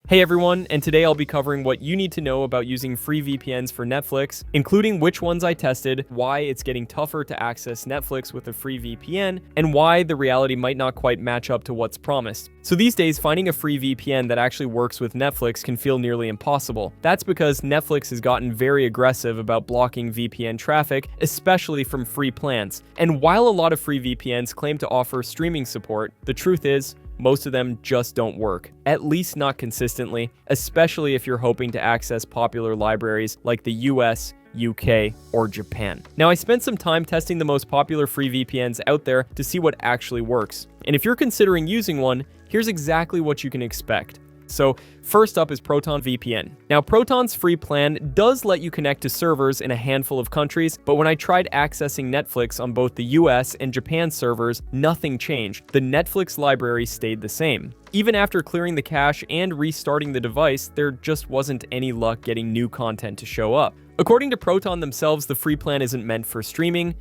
Hey everyone, and today I'll be covering what you need to know about using free VPNs for Netflix, including which ones I tested, why it's getting tougher to access Netflix with a free VPN, and why the reality might not quite match up to what's promised. So these days, finding a free VPN that actually works with Netflix can feel nearly impossible. That's because Netflix has gotten very aggressive about blocking VPN traffic, especially from free plans. And while a lot of free VPNs claim to offer streaming support, the truth is, most of them just don't work, at least not consistently, especially if you're hoping to access popular libraries like the US, UK, or Japan. Now, I spent some time testing the most popular free VPNs out there to see what actually works. And if you're considering using one, here's exactly what you can expect. So first up is ProtonVPN. Now, Proton's free plan does let you connect to servers in a handful of countries, but when I tried accessing Netflix on both the US and Japan servers, nothing changed. The Netflix library stayed the same. Even after clearing the cache and restarting the device, there just wasn't any luck getting new content to show up. According to Proton themselves, the free plan isn't meant for streaming,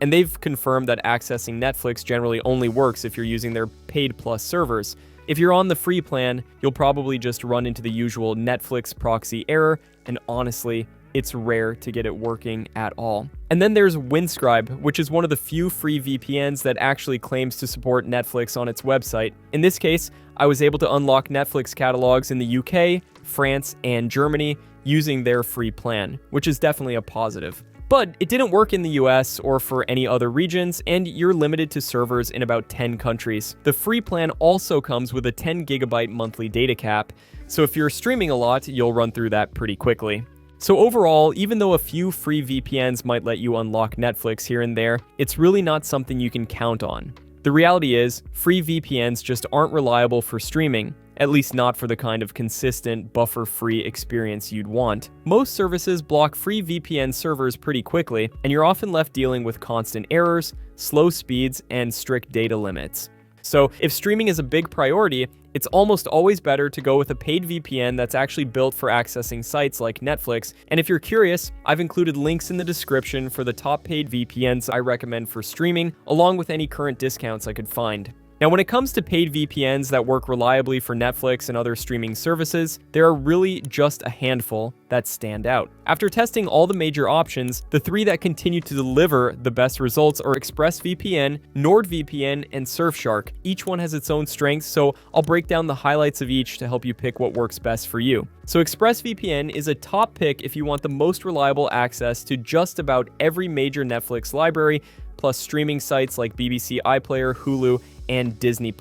and they've confirmed that accessing Netflix generally only works if you're using their paid plus servers. If you're on the free plan, you'll probably just run into the usual Netflix proxy error, and honestly, it's rare to get it working at all. And then there's Windscribe, which is one of the few free VPNs that actually claims to support Netflix on its website. In this case, I was able to unlock Netflix catalogs in the UK, France, and Germany using their free plan, which is definitely a positive. But it didn't work in the US or for any other regions, and you're limited to servers in about 10 countries. The free plan also comes with a 10 gigabyte monthly data cap, so if you're streaming a lot, you'll run through that pretty quickly. So overall, even though a few free VPNs might let you unlock Netflix here and there, it's really not something you can count on. The reality is, free VPNs just aren't reliable for streaming, at least not for the kind of consistent, buffer-free experience you'd want. Most services block free VPN servers pretty quickly, and you're often left dealing with constant errors, slow speeds, and strict data limits. So if streaming is a big priority, it's almost always better to go with a paid VPN that's actually built for accessing sites like Netflix. And if you're curious, I've included links in the description for the top paid VPNs I recommend for streaming, along with any current discounts I could find. Now, when it comes to paid VPNs that work reliably for Netflix and other streaming services, there are really just a handful that stand out. After testing all the major options, the three that continue to deliver the best results are ExpressVPN, NordVPN, and Surfshark. Each one has its own strengths, so I'll break down the highlights of each to help you pick what works best for you. So ExpressVPN is a top pick if you want the most reliable access to just about every major Netflix library, plus streaming sites like BBC iPlayer, Hulu, and Disney+.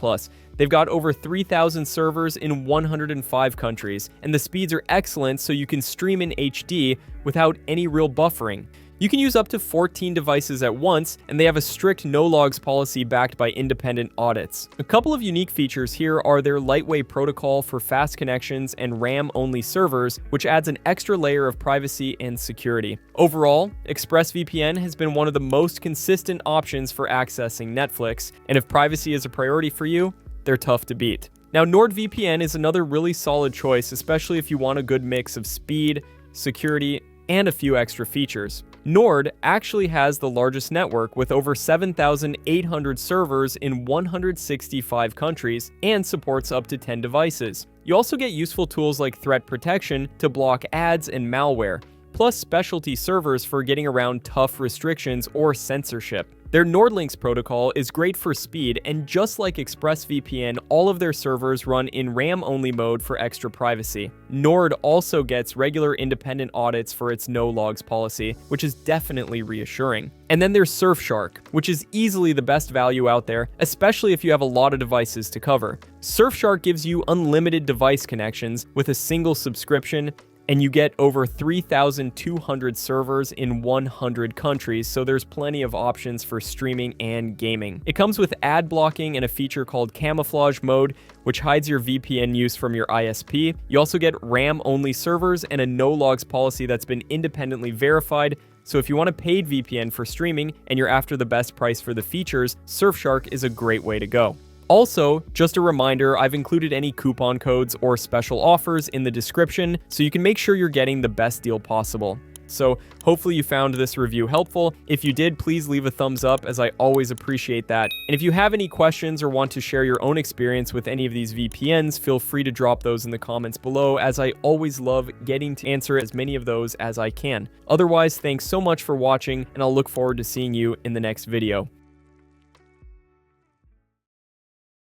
They've got over 3,000 servers in 105 countries, and the speeds are excellent so you can stream in HD without any real buffering. You can use up to 14 devices at once, and they have a strict no-logs policy backed by independent audits. A couple of unique features here are their lightweight protocol for fast connections and RAM-only servers, which adds an extra layer of privacy and security. Overall, ExpressVPN has been one of the most consistent options for accessing Netflix, and if privacy is a priority for you, they're tough to beat. Now, NordVPN is another really solid choice, especially if you want a good mix of speed, security, and a few extra features. Nord actually has the largest network with over 7,800 servers in 165 countries and supports up to 10 devices. You also get useful tools like threat protection to block ads and malware, plus specialty servers for getting around tough restrictions or censorship. Their NordLynx protocol is great for speed, and just like ExpressVPN, all of their servers run in RAM-only mode for extra privacy. Nord also gets regular independent audits for its no-logs policy, which is definitely reassuring. And then there's Surfshark, which is easily the best value out there, especially if you have a lot of devices to cover. Surfshark gives you unlimited device connections with a single subscription, and you get over 3,200 servers in 100 countries, so there's plenty of options for streaming and gaming. It comes with ad blocking and a feature called camouflage mode, which hides your VPN use from your ISP. You also get RAM-only servers and a no-logs policy that's been independently verified, so if you want a paid VPN for streaming and you're after the best price for the features, Surfshark is a great way to go. Also, just a reminder, I've included any coupon codes or special offers in the description so you can make sure you're getting the best deal possible. So hopefully you found this review helpful. If you did, please leave a thumbs up, as I always appreciate that. And if you have any questions or want to share your own experience with any of these VPNs, feel free to drop those in the comments below, as I always love getting to answer as many of those as I can. Otherwise, thanks so much for watching, and I'll look forward to seeing you in the next video.